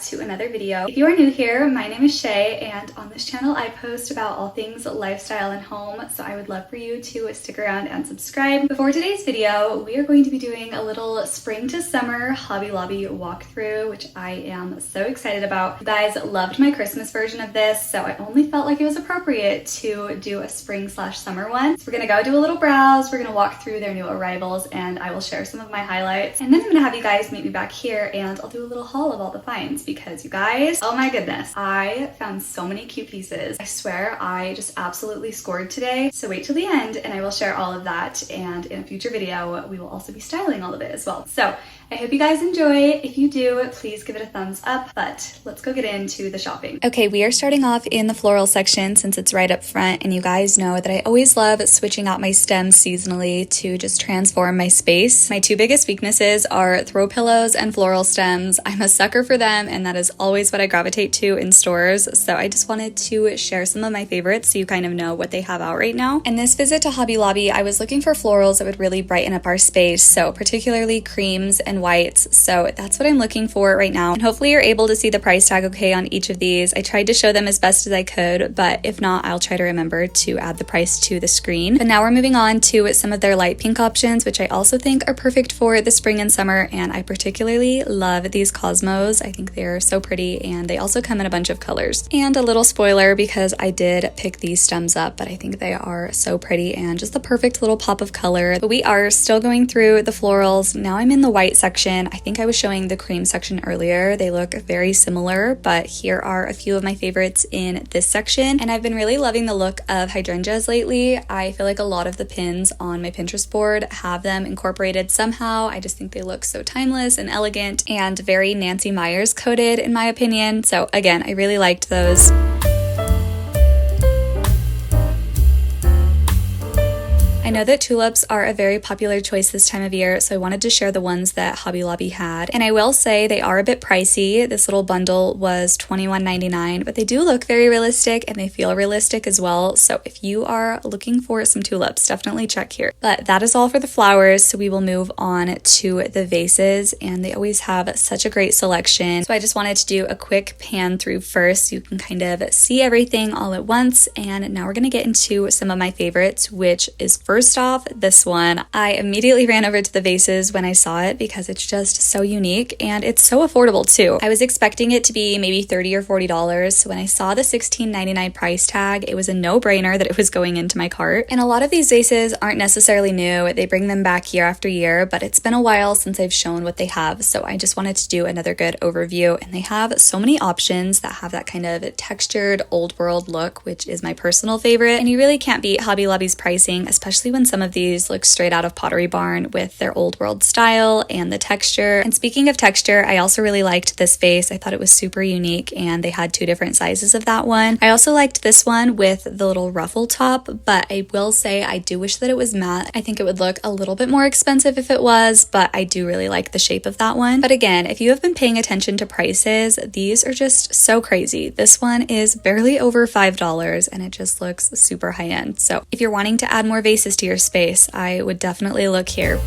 to another video. If you are new here, my name is Shay, and on this channel I post about all things lifestyle and home, so I would love for you to stick around and subscribe. Before today's video, we are going to be doing a little spring to summer Hobby Lobby walkthrough, which I am so excited about. You guys loved my Christmas version of this, so I only felt like it was appropriate to do a spring/summer one. So we're gonna go do a little browse, we're gonna walk through their new arrivals, and I will share some of my highlights. And then I'm gonna have you guys meet me back here and I'll do a little haul of all the finds because you guys, oh my goodness, I found so many cute pieces. I swear I just absolutely scored today. So wait till the end and I will share all of that, and in a future video we will also be styling all of it as well. So I hope you guys enjoy. If you do, please give it a thumbs up, but let's go get into the shopping. Okay, we are starting off in the floral section since it's right up front, and you guys know that I always love switching out my stems seasonally to just transform my space. My two biggest weaknesses are throw pillows and floral stems. I'm a sucker for them, and that is always what I gravitate to in stores, so I just wanted to share some of my favorites so you kind of know what they have out right now. In this visit to Hobby Lobby, I was looking for florals that would really brighten up our space, so particularly creams and whites, so that's what I'm looking for right now. And hopefully you're able to see the price tag okay on each of these. I tried to show them as best as I could, but if not, I'll try to remember to add the price to the screen. But now we're moving on to some of their light pink options, which I also think are perfect for the spring and summer, and I particularly love these cosmos. I think they're so pretty, and they also come in a bunch of colors. And a little spoiler, because I did pick these stems up, but I think they are so pretty and just the perfect little pop of color. But we are still going through the florals. Now I'm in the white section. I think I was showing the cream section earlier. They look very similar, but here are a few of my favorites in this section. And I've been really loving the look of hydrangeas lately. I feel like a lot of the pins on my Pinterest board have them incorporated somehow. I just think they look so timeless and elegant and very Nancy Meyers coded in my opinion. So again, I really liked those. I know that tulips are a very popular choice this time of year, so I wanted to share the ones that Hobby Lobby had. And I will say they are a bit pricey. This little bundle was $21.99, but they do look very realistic and they feel realistic as well. So if you are looking for some tulips, definitely check here. But that is all for the flowers, so we will move on to the vases, and they always have such a great selection. So I just wanted to do a quick pan through first so you can kind of see everything all at once. And now we're going to get into some of my favorites, which is first off, this one. I immediately ran over to the vases when I saw it because it's just so unique and it's so affordable too. I was expecting it to be maybe $30 or $40, so when I saw the $16.99 price tag, it was a no-brainer that it was going into my cart. And a lot of these vases aren't necessarily new. They bring them back year after year, but it's been a while since I've shown what they have, so I just wanted to do another good overview. And they have so many options that have that kind of textured old world look, which is my personal favorite. And you really can't beat Hobby Lobby's pricing, especially when some of these look straight out of Pottery Barn with their old world style and the texture. And speaking of texture, I also really liked this vase. I thought it was super unique, and they had two different sizes of that one. I also liked this one with the little ruffle top, but I will say I do wish that it was matte. I think it would look a little bit more expensive if it was, but I do really like the shape of that one. But again, if you have been paying attention to prices, these are just so crazy. This one is barely over $5 and it just looks super high end. So if you're wanting to add more vases to your space, I would definitely look here.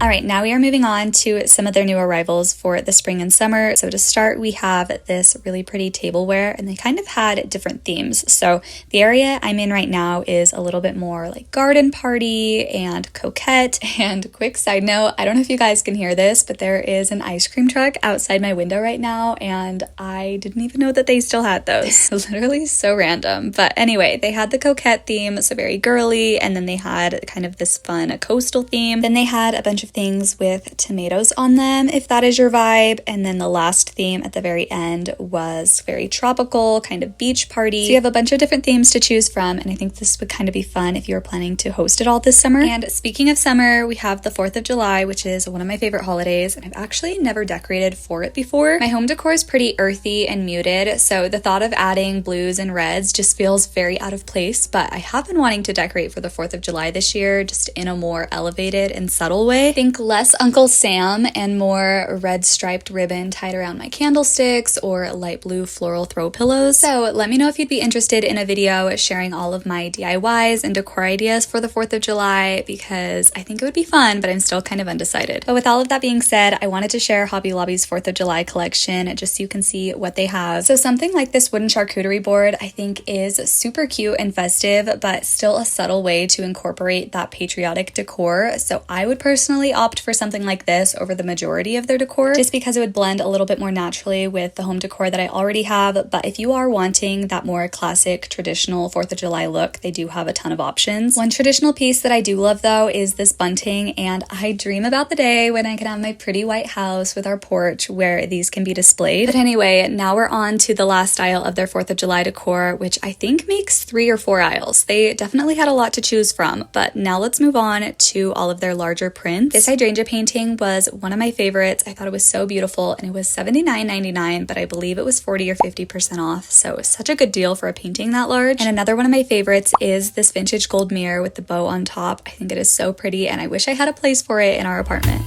All right, now we are moving on to some of their new arrivals for the spring and summer. So to start, we have this really pretty tableware, and they kind of had different themes. So the area I'm in right now is a little bit more like garden party and coquette. And quick side note, I don't know if you guys can hear this, but there is an ice cream truck outside my window right now, and I didn't even know that they still had those. Literally so random. But anyway, they had the coquette theme, so very girly, and then they had kind of this fun coastal theme. Then they had a bunch of things with tomatoes on them, if that is your vibe. And then the last theme at the very end was very tropical, kind of beach party. So you have a bunch of different themes to choose from, and I think this would kind of be fun if you were planning to host it all this summer. And speaking of summer, we have the 4th of July, which is one of my favorite holidays, and I've actually never decorated for it before. My home decor is pretty earthy and muted, so the thought of adding blues and reds just feels very out of place, but I have been wanting to decorate for the 4th of July this year, just in a more elevated and subtle way. Think less Uncle Sam and more red striped ribbon tied around my candlesticks or light blue floral throw pillows. So let me know if you'd be interested in a video sharing all of my DIYs and decor ideas for the 4th of July, because I think it would be fun, but I'm still kind of undecided. But with all of that being said, I wanted to share Hobby Lobby's 4th of July collection just so you can see what they have. So something like this wooden charcuterie board I think is super cute and festive, but still a subtle way to incorporate that patriotic decor. So I would personally opt for something like this over the majority of their decor, just because it would blend a little bit more naturally with the home decor that I already have. But if you are wanting that more classic traditional 4th of July look, they do have a ton of options. One traditional piece that I do love though is this bunting, and I dream about the day when I can have my pretty white house with our porch where these can be displayed. But anyway, now we're on to the last aisle of their 4th of July decor, which I think makes 3 or 4 aisles. They definitely had a lot to choose from, but now let's move on to all of their larger prints. This hydrangea painting was one of my favorites. I thought it was so beautiful, and it was $79.99, but I believe it was 40 or 50% off, so it was such a good deal for a painting that large. And another one of my favorites is this vintage gold mirror with the bow on top. I think it is so pretty, and I wish I had a place for it in our apartment.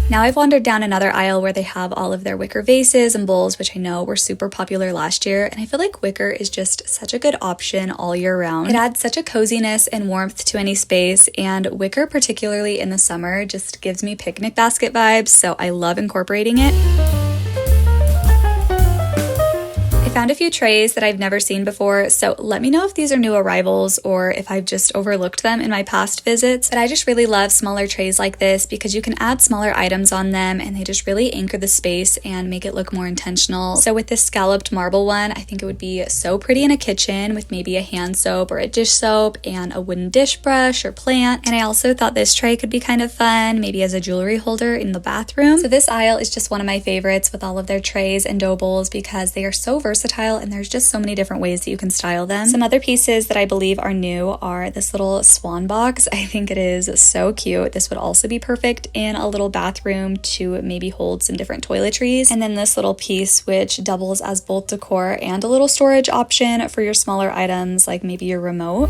Now I've wandered down another aisle where they have all of their wicker vases and bowls, which I know were super popular last year, and I feel like wicker is just such a good option all year round. It adds such a coziness and warmth to any space, and wicker, particularly in the summer, just gives me picnic basket vibes, so I love incorporating it. I found a few trays that I've never seen before, so let me know if these are new arrivals or if I've just overlooked them in my past visits. But I just really love smaller trays like this because you can add smaller items on them and they just really anchor the space and make it look more intentional. So with this scalloped marble one, I think it would be so pretty in a kitchen with maybe a hand soap or a dish soap and a wooden dish brush or plant. And I also thought this tray could be kind of fun, maybe as a jewelry holder in the bathroom. So this aisle is just one of my favorites with all of their trays and dough bowls because they are so versatile and there's just so many different ways that you can style them. Some other pieces that I believe are new are this little swan box. I think it is so cute. This would also be perfect in a little bathroom to maybe hold some different toiletries. And then this little piece which doubles as both decor and a little storage option for your smaller items like maybe your remote.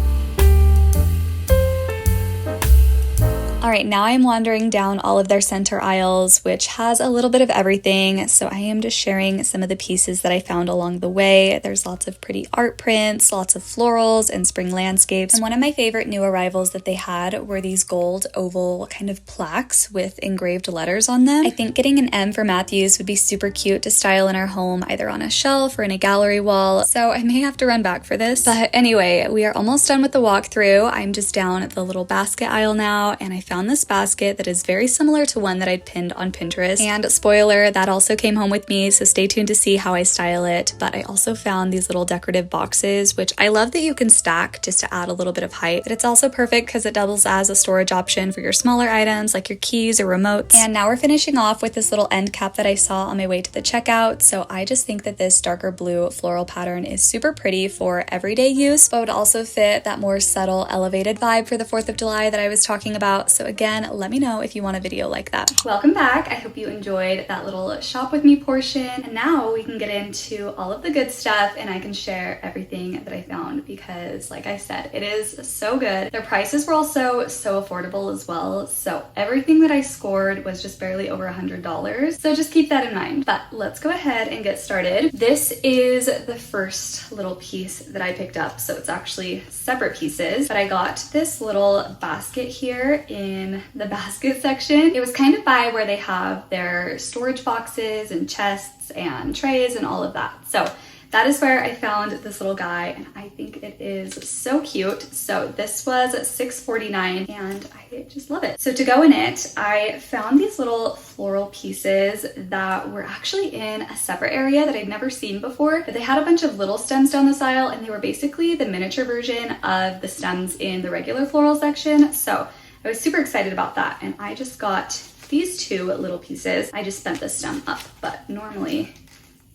All right, now I'm wandering down all of their center aisles, which has a little bit of everything. So I am just sharing some of the pieces that I found along the way. There's lots of pretty art prints, lots of florals and spring landscapes. And one of my favorite new arrivals that they had were these gold oval kind of plaques with engraved letters on them. I think getting an M for Matthews would be super cute to style in our home, either on a shelf or in a gallery wall. So I may have to run back for this. But anyway, we are almost done with the walkthrough. I'm just down at the little basket aisle now, and I found this basket that is very similar to one that I'd pinned on Pinterest. And spoiler, that also came home with me, so stay tuned to see how I style it. But I also found these little decorative boxes, which I love that you can stack just to add a little bit of height. But it's also perfect because it doubles as a storage option for your smaller items like your keys or remotes. And now we're finishing off with this little end cap that I saw on my way to the checkout. So I just think that this darker blue floral pattern is super pretty for everyday use, but would also fit that more subtle elevated vibe for the 4th of July that I was talking about. So again, let me know if you want a video like that. Welcome back. I hope you enjoyed that little shop with me portion. And now we can get into all of the good stuff and I can share everything that I found because like I said, it is so good. Their prices were also so affordable as well. So everything that I scored was just barely over $100. So just keep that in mind. But let's go ahead and get started. This is the first little piece that I picked up. So it's actually separate pieces, but I got this little basket here in the basket section. It was kind of by where they have their storage boxes and chests and trays and all of that. So that is where I found this little guy and I think it is so cute. So this was $6.49 and I just love it. So to go in it, I found these little floral pieces that were actually in a separate area that I'd never seen before, but they had a bunch of little stems down this aisle and they were basically the miniature version of the stems in the regular floral section. So I was super excited about that and I just got these two little pieces. I just bent the stem up, but normally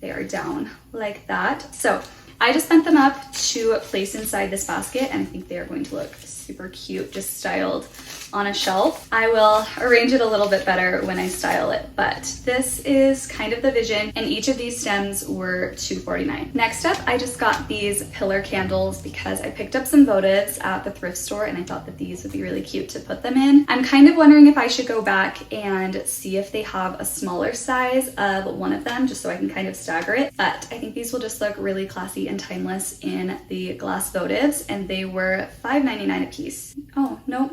they are down like that. So I just bent them up to place inside this basket and I think they are going to look super cute, just styled on a shelf. I will arrange it a little bit better when I style it, but this is kind of the vision, and each of these stems were $2.49. Next up, I just got these pillar candles because I picked up some votives at the thrift store and I thought that these would be really cute to put them in. I'm kind of wondering if I should go back and see if they have a smaller size of one of them, just so I can kind of stagger it, but I think these will just look really classy and timeless in the glass votives, and they were $5.99 a piece. Oh, nope.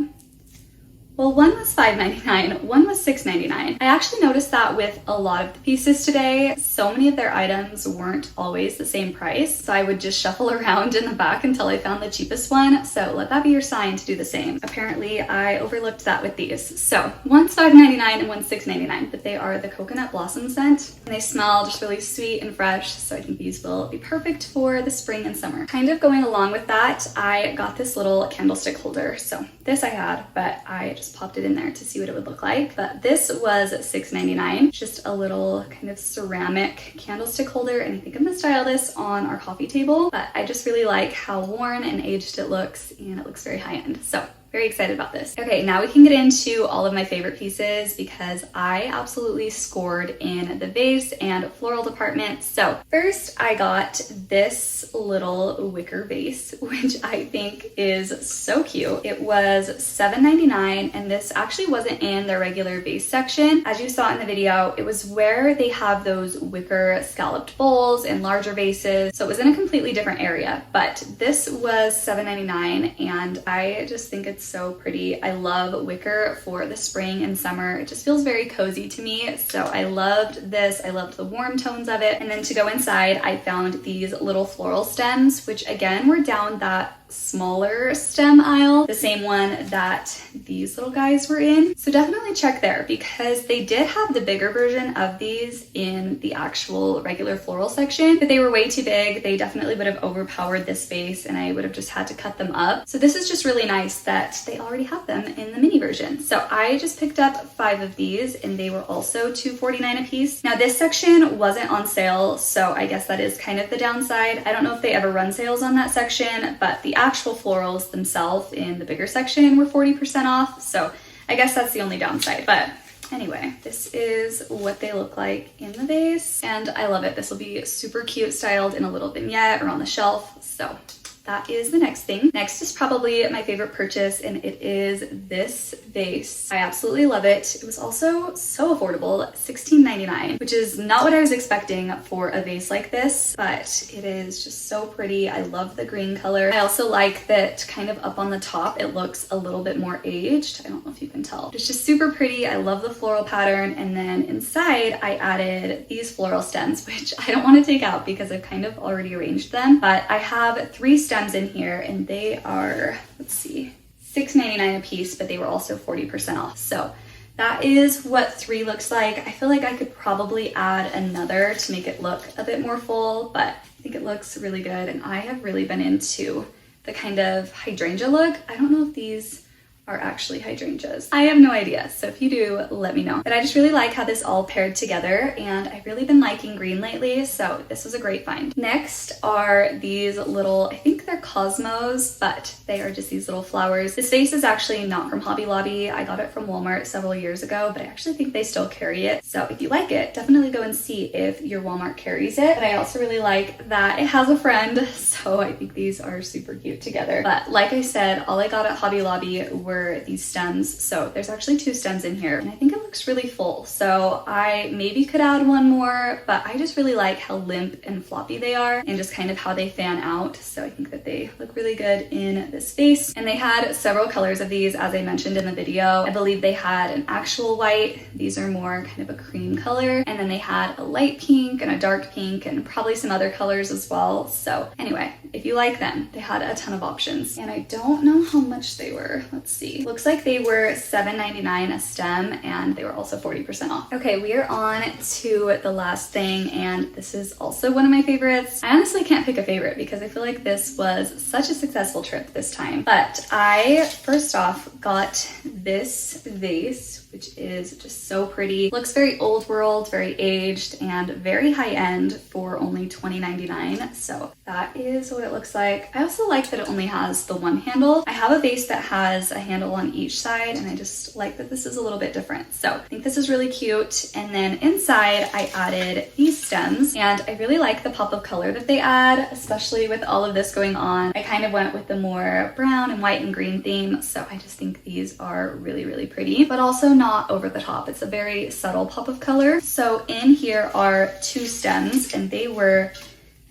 Well, one was $5.99, one was $6.99. I actually noticed that with a lot of the pieces today, so many of their items weren't always the same price, so I would just shuffle around in the back until I found the cheapest one, so let that be your sign to do the same. Apparently, I overlooked that with these. So, one's $5.99 and one's $6.99, but they are the coconut blossom scent, and they smell just really sweet and fresh, so I think these will be perfect for the spring and summer. Kind of going along with that, I got this little candlestick holder. So this I had, but I just popped it in there to see what it would look like. But this was $6.99, just a little kind of ceramic candlestick holder, and I think I'm gonna style this on our coffee table, but I just really like how worn and aged it looks, and it looks very high-end. So very excited about this. Okay, now we can get into all of my favorite pieces because I absolutely scored in the vase and floral department. So first I got this little wicker vase, which I think is so cute. It was $7.99, and this actually wasn't in their regular vase section. As you saw in the video, it was where they have those wicker scalloped bowls and larger vases. So it was in a completely different area, but this was $7.99, and I just think it's so pretty. I love wicker for the spring and summer. It just feels very cozy to me. So I loved this. I loved the warm tones of it. And then to go inside, I found these little floral stems, which again were down that smaller stem aisle, the same one that these little guys were in. So definitely check there because they did have the bigger version of these in the actual regular floral section, but they were way too big. They definitely would have overpowered this vase and I would have just had to cut them up. So this is just really nice that they already have them in the mini version. So I just picked up 5 of these and they were also $2.49 a piece. Now this section wasn't on sale, so I guess that is kind of the downside. I don't know if they ever run sales on that section, but the actual florals themselves in the bigger section were 40% off, so I guess that's the only downside. But anyway, this is what they look like in the vase, and I love it. This will be super cute styled in a little vignette or on the shelf, so that is the next thing. Next is probably my favorite purchase, and it is this vase. I absolutely love it. It was also so affordable, $16.99, which is not what I was expecting for a vase like this, but it is just so pretty. I love the green color. I also like that kind of up on the top, it looks a little bit more aged. I don't know if you can tell. It's just super pretty. I love the floral pattern. And then inside I added these floral stems, which I don't want to take out because I've kind of already arranged them, but I have 3 stems in here and they are, let's see, $6.99 a piece, but they were also 40% off. So that is what 3 looks like. I feel like I could probably add another to make it look a bit more full, but I think it looks really good. And I have really been into the kind of hydrangea look. I don't know if these are actually hydrangeas. I have no idea, so if you do, let me know. But I just really like how this all paired together, and I've really been liking green lately, so this was a great find. Next are these little, I think they're cosmos, but they are just these little flowers. This vase is actually not from Hobby Lobby. I got it from Walmart several years ago, but I actually think they still carry it. So if you like it, definitely go and see if your Walmart carries it. But I also really like that it has a friend, so I think these are super cute together. But like I said, all I got at Hobby Lobby were these stems. So there's actually 2 stems in here, and I think it looks really full. So I maybe could add one more, but I just really like how limp and floppy they are and just kind of how they fan out. So I think that they look really good in this vase. And they had several colors of these, as I mentioned in the video. I believe they had an actual white. These are more kind of a cream color. And then they had a light pink and a dark pink and probably some other colors as well. So anyway, if you like them, they had a ton of options. And I don't know how much they were. Let's see. Looks like they were $7.99 a stem, and they were also 40% off. Okay, we are on to the last thing, and this is also one of my favorites. I honestly can't pick a favorite because I feel like this was such a successful trip this time. But I, first off, got this vase, which is just so pretty. Looks very old world, very aged, and very high end for only $20.99. So that is what it looks like. I also like that it only has the one handle. I have a vase that has a handle on each side, and I just like that this is a little bit different. So I think this is really cute. And then inside I added these stems, and I really like the pop of color that they add, especially with all of this going on. I kind of went with the more brown and white and green theme, so I just think these are really, really pretty, but also not over the top. It's a very subtle pop of color. So in here are 2 stems, and they were,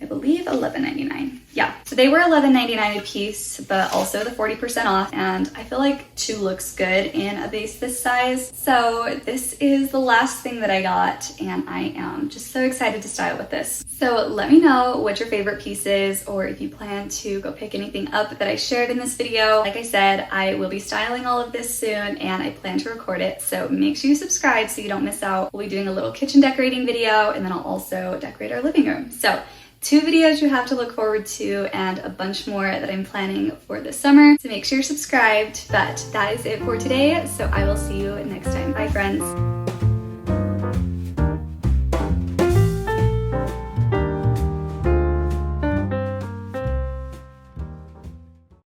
I believe, $11.99. Yeah, so they were $11.99 a piece, but also the 40% off, and I feel like 2 looks good in a vase this size. So this is the last thing that I got, and I am just so excited to style with this. So let me know what your favorite piece is, or if you plan to go pick anything up that I shared in this video. Like I said, I will be styling all of this soon, and I plan to record it, so make sure you subscribe so you don't miss out. We'll be doing a little kitchen decorating video, and then I'll also decorate our living room. So 2 videos you have to look forward to, and a bunch more that I'm planning for this summer. So make sure you're subscribed. But that is it for today. So I will see you next time. Bye, friends.